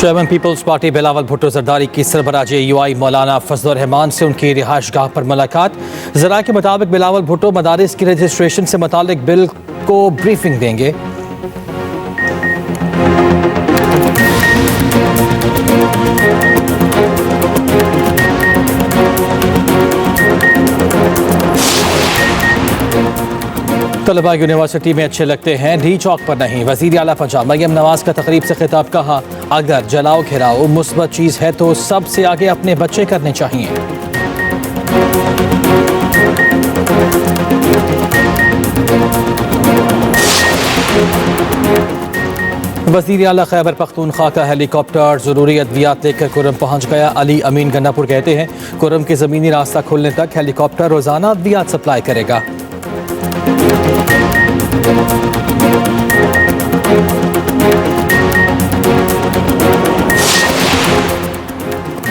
Chairman Peoples Party Bilawal Bhutto Zardari की सरबराह UI मौलाना फजलुर रहमान से उनकी रिहाइश गाह पर मुलाकात। ज़रा के मुताबिक बिलावल भुट्टो मदारिस की रजिस्ट्रेशन से मुतालिक बिल को ब्रीफिंग देंगे। तलबा यूनिवर्सिटी में अच्छे लगते हैं, डी चौक पर नहीं। वज़ीर आला पंजाब मरियम नवाज का तकरीब से खिताब, कहा अगर जलाओ घिराओ मुस्बत चीज़ है तो सबसे आगे अपने बच्चे करने चाहिए। वज़ीर आला खैबर पख्तूनख्वा का हेलीकॉप्टर ज़रूरी अद्वियात लेकर कुरम पहुँच गया। अली अमीन गन्नापुर कहते हैं कुरम के ज़मीनी रास्ता खुलने तक हेलीकॉप्टर रोज़ाना अद्वियात सप्लाई करेगा।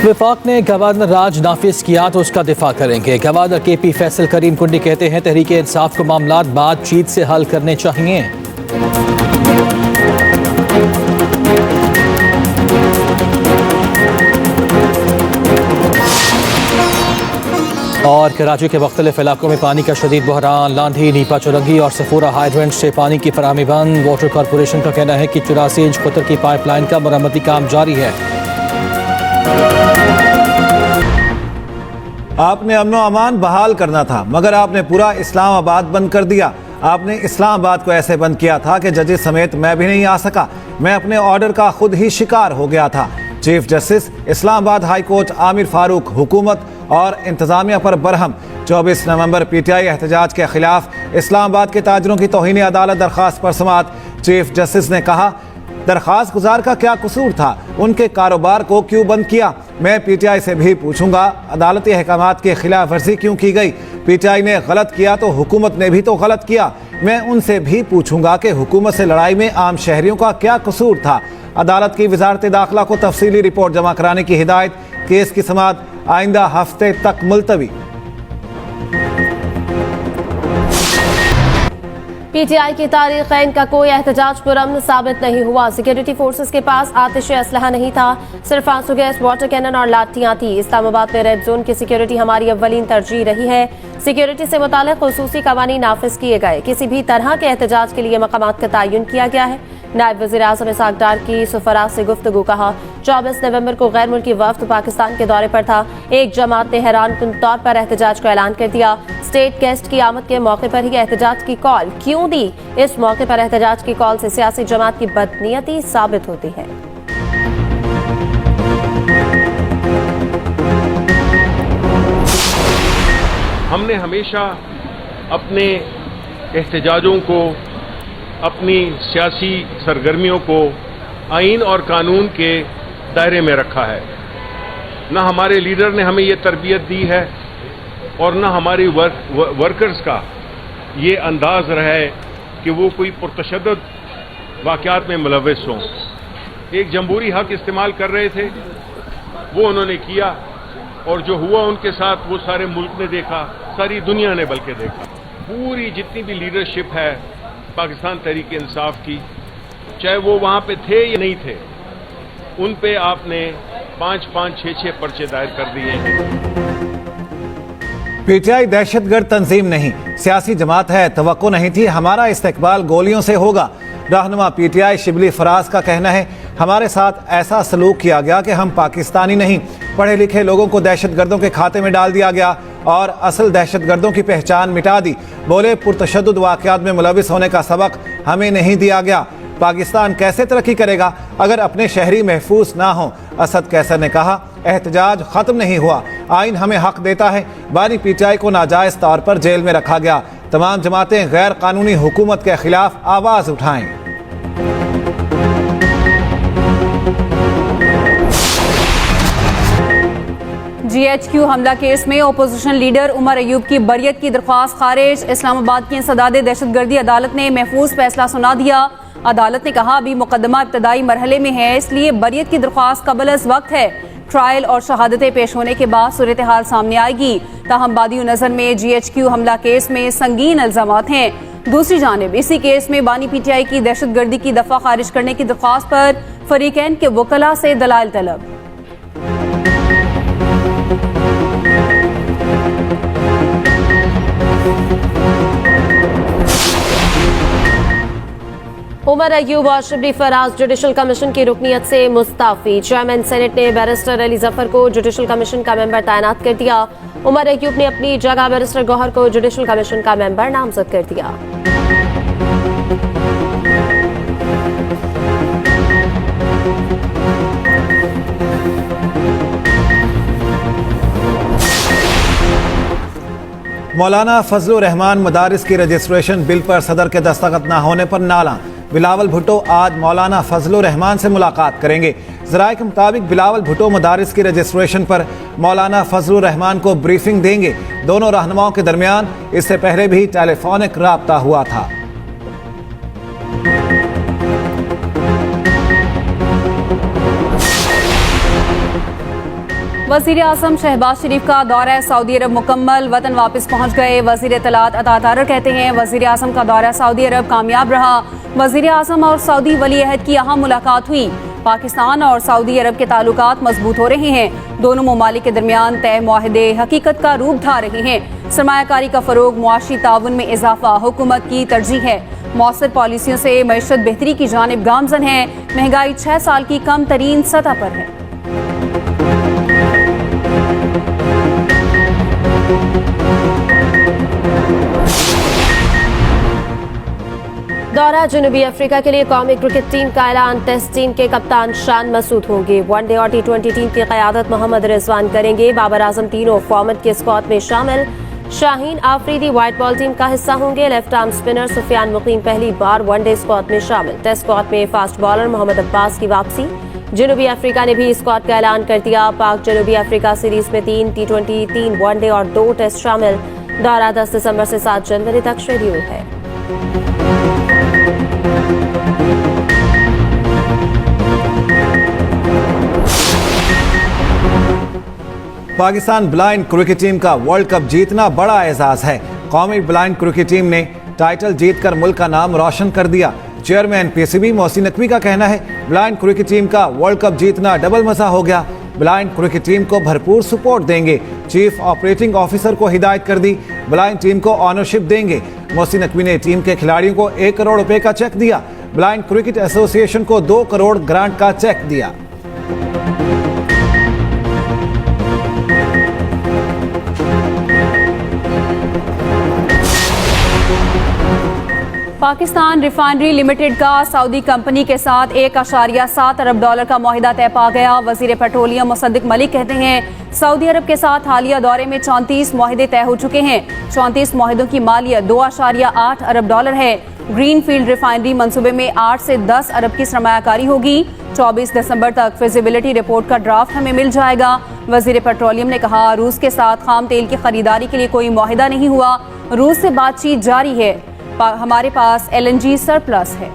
विफाक ने गवर्नर राज नाफिज किया तो उसका दिफा करेंगे। गवर्नर केपी फैसल करीम कुंडी कहते हैं तहरीके इंसाफ को मामलात बातचीत से हल करने चाहिए। और कराची के मुख्तलिफ इलाकों में पानी का शदीद बहरान, लांधी, नीपा चुरंगी और सफूरा हाइड्रेंट से पानी की फराहमी बंद। वाटर कॉरपोरेशन का कहना है कि 84 इंच कतर की पाइपलाइन का मरम्मती काम जारी है। आपने अमनो अमान बहाल करना था मगर आपने पूरा इस्लामाबाद बंद कर दिया। आपने इस्लामाबाद को ऐसे बंद किया था कि जजेस समेत मैं भी नहीं आ सका। मैं अपने ऑर्डर का खुद ही शिकार हो गया था। Chief justice Islamabad high court Aamir Farooq हुकूमत और इंतजामिया पर बरहम। 24 नवंबर पीटीआई एहतजाज के खिलाफ इस्लामाबाद के ताजरों की तौहीन अदालत दरख्वास्त पर समाअत। चीफ जस्टिस ने कहा दरख्वास्त गुजार का क्या कसूर था, उनके कारोबार को क्यों बंद किया। मैं पीटीआई से भी पूछूंगा अदालती अहकामात की खिलाफ वर्जी क्यों की गई। पीटीआई ने गलत किया तो हुकूमत ने भी तो गलत किया। मैं उनसे भी पूछूंगा कि हुकूमत से लड़ाई में आम शहरियों का क्या कसूर था। अदालत की वजारत दाखिला को तफसीली रिपोर्ट जमा कराने की हिदायत। केस की समाअत आइंदा हफ्ते तक मुलतवी। पीटीआई की तारीखैन का कोई एहतजाज पुरअमन साबित नहीं हुआ। सिक्योरिटी फोर्सेस के पास आतिशी असलहा नहीं था, सिर्फ आंसू गैस, वाटर कैनन और लाठियां थी। इस्लामाबाद में रेड जोन की सिक्योरिटी हमारी अव्वलीन तरजीह रही है। सिक्योरिटी से मुताल्लिक खुसूसी कवानीन नाफिज किए गए। किसी भी तरह के एहतजाज के लिए मकामात का तयन किया गया है। नायब वज़ीर आज़म इसहाक डार की सफरा से गुफ्तगू, कहा 24 नवंबर को गैर मुल्की वफ्द पाकिस्तान के दौरे पर था। एक जमात ने हैरानकुन तौर पर एहतजाज को ऐलान कर दिया। स्टेट गेस्ट की आमद के मौके पर ही एहतजाज की कॉल क्यों दी। इस मौके पर एहतजाज की कॉल से सियासी जमात की बदनीयती साबित होती है। हमने हमेशा अपने एहतजाजों को, अपनी सियासी सरगर्मियों को आइन और कानून के दायरे में रखा है। न हमारे लीडर ने हमें ये तरबियत दी है और न हमारी वर्कर्स का ये अंदाज रहा है कि वो कोई पुरतशद्दुद वाक़यात में मुलव्वस हों। एक जमहूरी हक इस्तेमाल कर रहे थे, वो उन्होंने किया और जो हुआ उनके साथ वो सारे मुल्क ने देखा, सारी दुनिया ने बल्कि देखा। पूरी जितनी भी लीडरशिप है पाकिस्तान तहरीक इंसाफ की, चाहे वो वहाँ पे थे या नहीं थे, उन पे आपने 5-5, 6-6 पर्चे दायर कर दिए हैं। पीटीआई दहशतगर्द तंजीम नहीं, सियासी जमात है। तवक्को नहीं थी हमारा इस्तेकबाल गोलियों से होगा। रहनुमा पीटीआई शिबली फराज का कहना है हमारे साथ ऐसा सलूक किया गया कि हम पाकिस्तानी नहीं, पढ़े लिखे लोगों को दहशतगर्दों के खाते में डाल दिया गया और असल दहशतगर्दों की पहचान मिटा दी। बोले पुरतशद्दुद वाक़यात में मुलविस होने का सबक हमें नहीं दिया गया। पाकिस्तान कैसे तरक्की करेगा अगर अपने शहरी महफूज ना हो। असद कैसर ने कहा एहतजाज खत्म नहीं हुआ, आइन हमें हक देता है। बानी पीटीआई को नाजायज तौर पर जेल में रखा गया। तमाम जमातें गैर कानूनी हुकूमत के खिलाफ आवाज उठाएं। GHQ हमला केस में ओपोजिशन लीडर उमर अयूब की बरियत की दरख्वास्त खारिज। इस्लामाबाद की इंसदाद दहशतगर्दी अदालत ने महफूज फैसला सुना दिया। अदालत ने कहा अभी मुकदमा इब्तदाई मरहले में है, इसलिए बरियत की दरख्वास्त कबल अज़ वक्त है। ट्रायल और शहादतें पेश होने के बाद सूरत हाल सामने आएगी। ताहम बादी नज़र में GHQ हमला केस में संगीन इल्जामात हैं। दूसरी जानिब इसी केस में बानी पीटीआई की दहशतगर्दी की दफा खारिज करने की दरख्वास्त पर फरीकैन के वकला से दलाइल तलब। उमर अयूब और शिबली फराज जुडिशल कमीशन की रुकनीत से मुस्ताफी। चेयरमैन सेनेट ने बैरिस्टर अली जफर को जुडिशल कमीशन का मेंबर तैनात कर दिया। उमर अयूब ने अपनी जगह बैरिस्टर गौहर को जुडिशल कमीशन का मेंबर नामजद कर दिया। मौलाना फजलुर रहमान मदारिस की रजिस्ट्रेशन बिल पर सदर के दस्तखत न होने पर नाला। बिलावल भुट्टो आज मौलाना फजलुर रहमान से मुलाकात करेंगे। ज़राए के मुताबिक बिलावल भुट्टो मदारिस की रजिस्ट्रेशन पर मौलाना फजलुर रहमान को ब्रीफिंग देंगे। दोनों रहनुमाओं के दरमियान इससे पहले भी टेलीफोनिक राब्ता हुआ था। वज़ीर आज़म शहबाज शरीफ का दौरा सऊदी अरब मुकम्मल, वतन वापस पहुंच गए। वज़ीर इत्तलात अता तारर कहते हैं वज़ीर आज़म का दौरा सऊदी अरब कामयाब रहा। वज़ीर आज़म और सऊदी वली अहद की अहम मुलाकात हुई। पाकिस्तान और सऊदी अरब के ताल्लुकात मजबूत हो रहे हैं। दोनों ममालिक के दरमियान तय मुआहदे हकीकत का रूप धार रहे हैं। सरमायाकारी का फरोग, मुआशी ताउन में इजाफा हुकूमत की तरजीह है। मौसर पॉलिसियों से मईशत बेहतरी की जानिब गामजन है। महंगाई 6 साल की कम तरीन सतह पर है। दौरा जनूबी अफ्रीका के लिए कौमी क्रिकेट टीम का ऐलान। टेस्ट टीम के कप्तान शान मसूद होंगे। वनडे और T20 टीम की क़यादत मोहम्मद रिजवान करेंगे। बाबर आजम तीनों फॉर्मेट के स्क्वाड में शामिल। Shaheen Afridi white ball team का हिस्सा होंगे। लेफ्ट आर्म स्पिनर सुफियान मुकीम पहली बार वनडे स्क्वाड में शामिल। टेस्ट स्क्वाड में फास्ट बॉलर मोहम्मद अब्बास की वापसी। जनूबी अफ्रीका ने भी स्क्वाड का ऐलान कर दिया। पाक जनूबी अफ्रीका सीरीज में 3 T20, 3 वनडे और 2 टेस्ट शामिल। दौरा 10 दिसंबर से 7 जनवरी तक शेड्यूल है। पाकिस्तान ब्लाइंड क्रिकेट टीम का वर्ल्ड कप जीतना बड़ा एजाज है। कौमी ब्लाइंड क्रिकेट टीम ने टाइटल जीतकर मुल्क का नाम रोशन कर दिया। चेयरमैन PCB मोहसिन नकवी का कहना है ब्लाइंड क्रिकेट टीम का वर्ल्ड कप जीतना डबल मजा हो गया। ब्लाइंड क्रिकेट टीम को भरपूर सपोर्ट देंगे। चीफ ऑपरेटिंग ऑफिसर को हिदायत कर दी, ब्लाइंड टीम को ऑनरशिप देंगे। मोहसिन नकवी ने टीम के खिलाड़ियों को 1 करोड़ रुपए का चेक दिया। ब्लाइंड क्रिकेट एसोसिएशन को 2 करोड़ ग्रांट का चेक दिया। पाकिस्तान रिफाइनरी लिमिटेड का सऊदी कंपनी के साथ $1.7 अरब का मुआहिदा तय पा गया। वजीर पेट्रोलियम मुसद्दिक मलिक कहते हैं सऊदी अरब के साथ हालिया दौरे में 34 मुआहिदे तय हो चुके हैं। 34 मुआहिदों की मालियत $2.8 अरब है। ग्रीन फील्ड रिफाइनरी मंसूबे में 8 से 10 अरब की सरमायाकारी होगी। 24 दिसंबर तक फिजिबिलिटी रिपोर्ट का ड्राफ्ट हमें मिल जाएगा। वजीर पेट्रोलियम ने कहा रूस के साथ खाम तेल की खरीदारी के लिए कोई मुआहिदा नहीं हुआ। रूस से बातचीत जारी है। हमारे पास LNG सरप्लस है।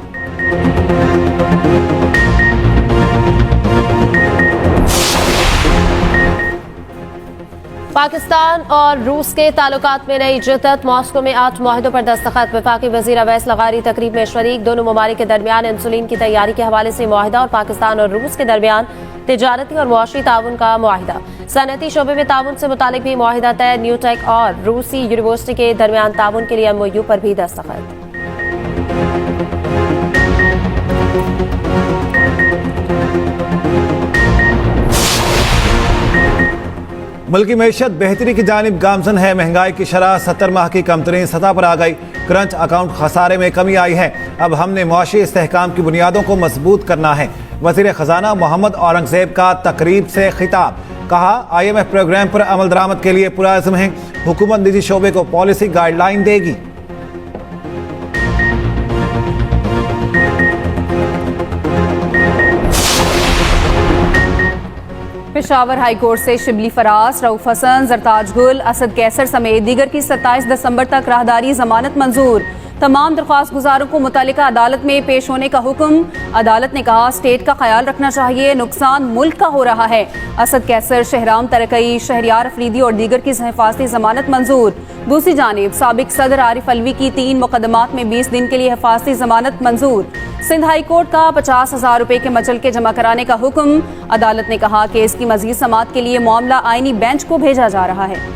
पाकिस्तान और रूस के ताल्लुकात में नई जिद्दत। मॉस्को में 8 मुआहिदों पर दस्तखत। वफाकी वजीर अवैस लगारी तकरीब में शरीक। दोनों ममालिक के दरमियान इंसुलिन की तैयारी के हवाले से मुआहिदा और पाकिस्तान और रूस के दरमियान तिजारती और मुआशी ताउन का मुआहिदा। सनती शोबे में ताउन से मुतालिक भी मुआहिदा तय। न्यूटेक और रूसी यूनिवर्सिटी के दरमियान ताउन के लिए MOU पर भी दस्तखत। मुल्की मैशत बेहतरी की जानिब गामजन है। महंगाई की शरह 70 माह की कम तरीन सतह पर आ गई। क्रंच अकाउंट खसारे में कमी आई है। अब हमने मुआशी इस्तेहकाम की बुनियादों को मजबूत करना है। वजीर खजाना मोहम्मद औरंगजेब का तकरीब से खिताब। कहा IMF प्रोग्राम पर अमल दरामद के लिए पुरअज़्म है। हुकूमत निजी शोबे को पॉलिसी गाइडलाइन देगी। पेशावर हाई कोर्ट से शिबली फराज, रऊफ हसन, जरताज गुल, असद कैसर समेत दीगर की 27 दिसंबर तक राहदारी जमानत मंजूर। तमाम दरख्वास्त गुजारों को मुतल्लिका अदालत में पेश होने का हुक्म। अदालत ने कहा स्टेट का ख्याल रखना चाहिए, नुकसान मुल्क का हो रहा है। असद कैसर, शहराम तरकई, शहरियार अफरीदी और दीगर की हिफाजती जमानत मंजूर। दूसरी जानिब साबिक सदर आरिफ अलवी की 3 मुकदमात में 20 दिन के लिए हिफाजती जमानत मंजूर। सिंध हाई कोर्ट का 50,000 रुपए के मचल के जमा कराने का हुक्म। अदालत ने कहा कि इसकी मजीद समाअत के लिए मामला आईनी बेंच को भेजा जा रहा है।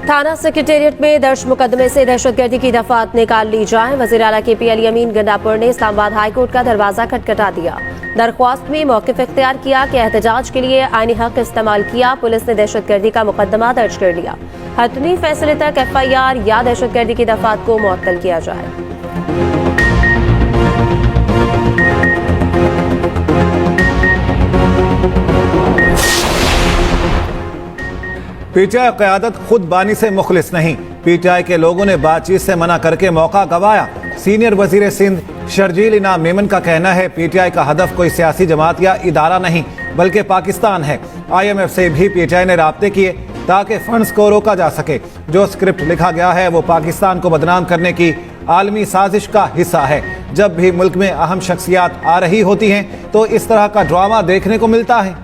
थाना सेक्रेटेरिएट में दर्ज मुकदमे से दहशतगर्दी की दफात निकाल ली जाए। वज़ीर आला KP अली अमीन गंडापुर ने इस्लामाबाद हाई कोर्ट का दरवाजा खटखटा दिया। दरख्वास्त में मौक़िफ़ इख्तियार किया कि एहतजाज के लिए आईनी हक इस्तेमाल किया। पुलिस ने दहशतगर्दी का मुकदमा दर्ज कर लिया। हतमी फैसले तक FIR या दहशतगर्दी की दफात को मुअत्तल किया जाए। PTI क़यादत खुद बानी से मुखलिस नहीं। PTI के लोगों ने बातचीत से मना करके मौका गंवाया। सीनियर वजीर सिंध शर्जील इनाम मेमन का कहना है PTI का हदफ कोई सियासी जमात या इदारा नहीं बल्कि पाकिस्तान है। IMF से भी PTI ने राब्ते किए ताकि फंड्स को रोका जा सके। जो स्क्रिप्ट लिखा गया है वो पाकिस्तान को बदनाम करने की आलमी साजिश का हिस्सा है। जब भी मुल्क में अहम शख्सियात आ रही होती हैं तो इस तरह का ड्रामा देखने को मिलता है।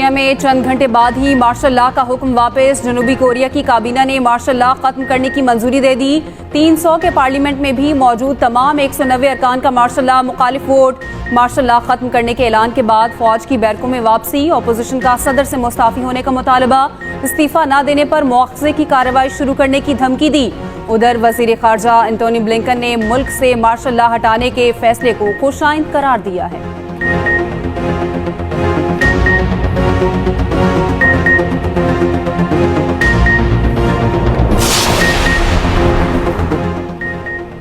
में चंद घंटे बाद ही मार्शल लॉ का हुक्म वापस। जनूबी कोरिया की काबीना ने मार्शल लॉ खत्म करने की मंजूरी दे दी। 300 के पार्लियामेंट में भी मौजूद तमाम 190 अरकान का मार्शल लॉ मुखालिफ वोट। मार्शल लॉ खत्म करने के ऐलान के बाद फौज की बैरकों में वापसी। अपोजिशन का सदर से मुस्ताफी होने का मुतालबा। इस्तीफा न देने पर मुआवजे की कार्रवाई शुरू करने की धमकी दी। उधर वजीर खारजा एंटोनी ब्लिंकन ने मुल्क से मार्शल लॉ हटाने के फैसले को खुशाइंद करार दिया है।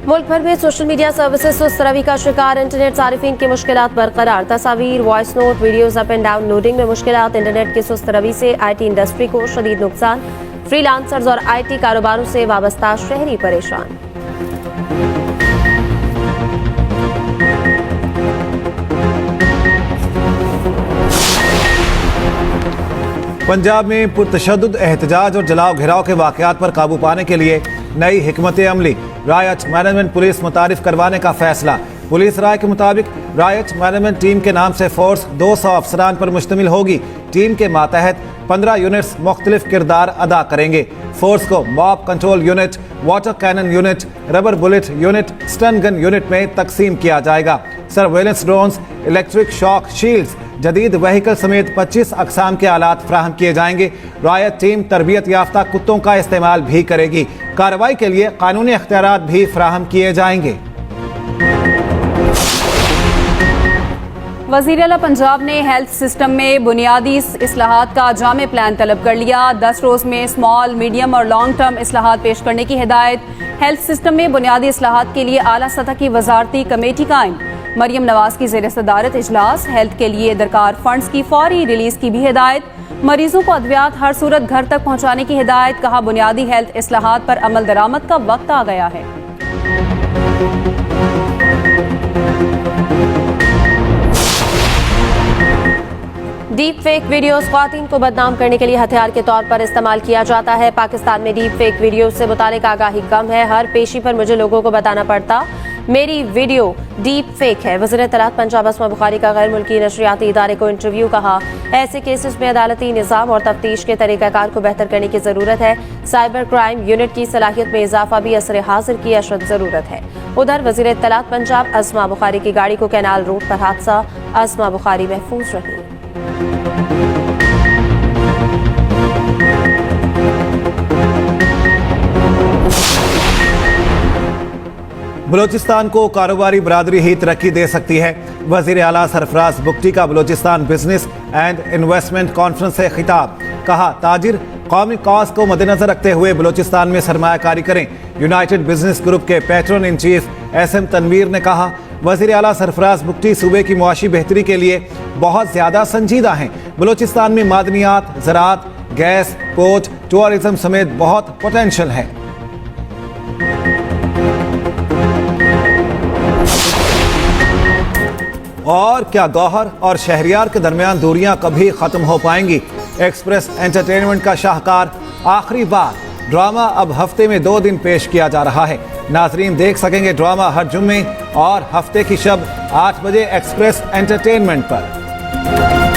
मुल्क भर में सोशल मीडिया सर्विसेज सुस्त रवि का शिकार। इंटरनेट सारिफिन की मुश्किलात बरकरार। तस्वीर, voice note, videos up and down loading में मुश्किलात। इंटरनेट की सुस्त रवि से IT इंडस्ट्री को शदीद नुकसान। फ्रीलांसर्स और IT कारोबारों से वाबस्ता शहरी परेशान। पंजाब में पुरतशद्दुद एहतजाज और जलाओ घिराव के वाक़यात पर काबू पाने के लिए नई हिकमत अमली रायत मैनेजमेंट पुलिस मुतारिफ करवाने का फैसला। पुलिस राय के मुताबिक रायत मैनेजमेंट टीम के नाम से फोर्स 200 अफसरान पर मुश्तमिल होगी। टीम के मातहत 15 यूनिट्स मुख्तलिफ किरदार अदा करेंगे। फोर्स को mob control unit, water cannon unit, rubber bullet unit, stun gun unit में तकसीम किया जाएगा। Surveillance drones, electric shock shields, जदीद व्हीकल समेत 25 अकसाम के आलात फ्राहम किए जाएंगे। रायत टीम तरबियत याफ्ता कुत्तों का इस्तेमाल भी करेगी। कार्रवाई के लिए कानूनी अख्तियारात भी फ्राहम किए जाएंगे। वज़ीर आला पंजाब ने हेल्थ सिस्टम में बुनियादी इस्लाहात का जामे प्लान तलब कर लिया। 10 रोज में स्मॉल, मीडियम और लॉन्ग टर्म इस्लाहात पेश करने की हिदायत। हेल्थ सिस्टम में बुनियादी इस्लाहात के लिए आला सतह की वजारती कमेटी कायम। मरियम नवाज की ज़ेर सदारत इजलास। हेल्थ के लिए दरकार फंड्स की फौरी रिलीज की भी हिदायत। मरीजों को अद्वियात हर सूरत घर तक पहुँचाने की हिदायत। कहा बुनियादी हेल्थ इस्लाहात पर अमल दरामद का वक्त आ गया है। डीप फेक वीडियोस ख्वातीन को बदनाम करने के लिए हथियार के तौर पर इस्तेमाल किया जाता है। पाकिस्तान में डीप फेक वीडियो से मुतालिक आगाही कम है। हर पेशी पर मुझे लोगों को बताना पड़ता मेरी वीडियो डीप फेक है। वज़ीर इत्तलात पंजाब अस्मा बुखारी का गैर मुल्की नशरियाती इदारे को इंटरव्यू। कहा ऐसे केसेस में अदालती निज़ाम और तफ्तीश के तरीक़ाकार को बेहतर करने की ज़रूरत है। साइबर क्राइम यूनिट की सलाहियत में इजाफा भी असर हाजिर की अशद ज़रूरत है। उधर वज़ीर इत्तलात पंजाब अस्मा बुखारी की गाड़ी को कैनाल रोड पर हादसा। अस्मा बुखारी महफूज रही। बलोचिस्तान को कारोबारी बरादरी ही तरक्की दे सकती है। वज़ीर आला सरफराज बुगटी का Balochistan business and investment conference से खिताब। कहा ताजिर कौमी कॉज को मद्देनजर रखते हुए बलोचिस्तान में सरमायाकारी करें। यूनाइटेड बिजनेस ग्रुप के patron in chief SM Tanveer ने कहा वज़ीर आला सरफराज बुगटी सूबे की मुआशी बेहतरी के लिए बहुत ज़्यादा संजीदा हैं। बलोचिस्तान में मादनियात, ज़राअत, गैस, पोर्ट, टूरिज्म समेत बहुत पोटेंशियल है। और क्या गौहर और शहरियार के दरमियान दूरियां कभी खत्म हो पाएंगी? एक्सप्रेस एंटरटेनमेंट का शाहकार आखिरी बार ड्रामा अब हफ्ते में 2 दिन पेश किया जा रहा है। नाजरीन देख सकेंगे ड्रामा हर जुम्मे और हफ्ते की शब 8 बजे एक्सप्रेस एंटरटेनमेंट पर।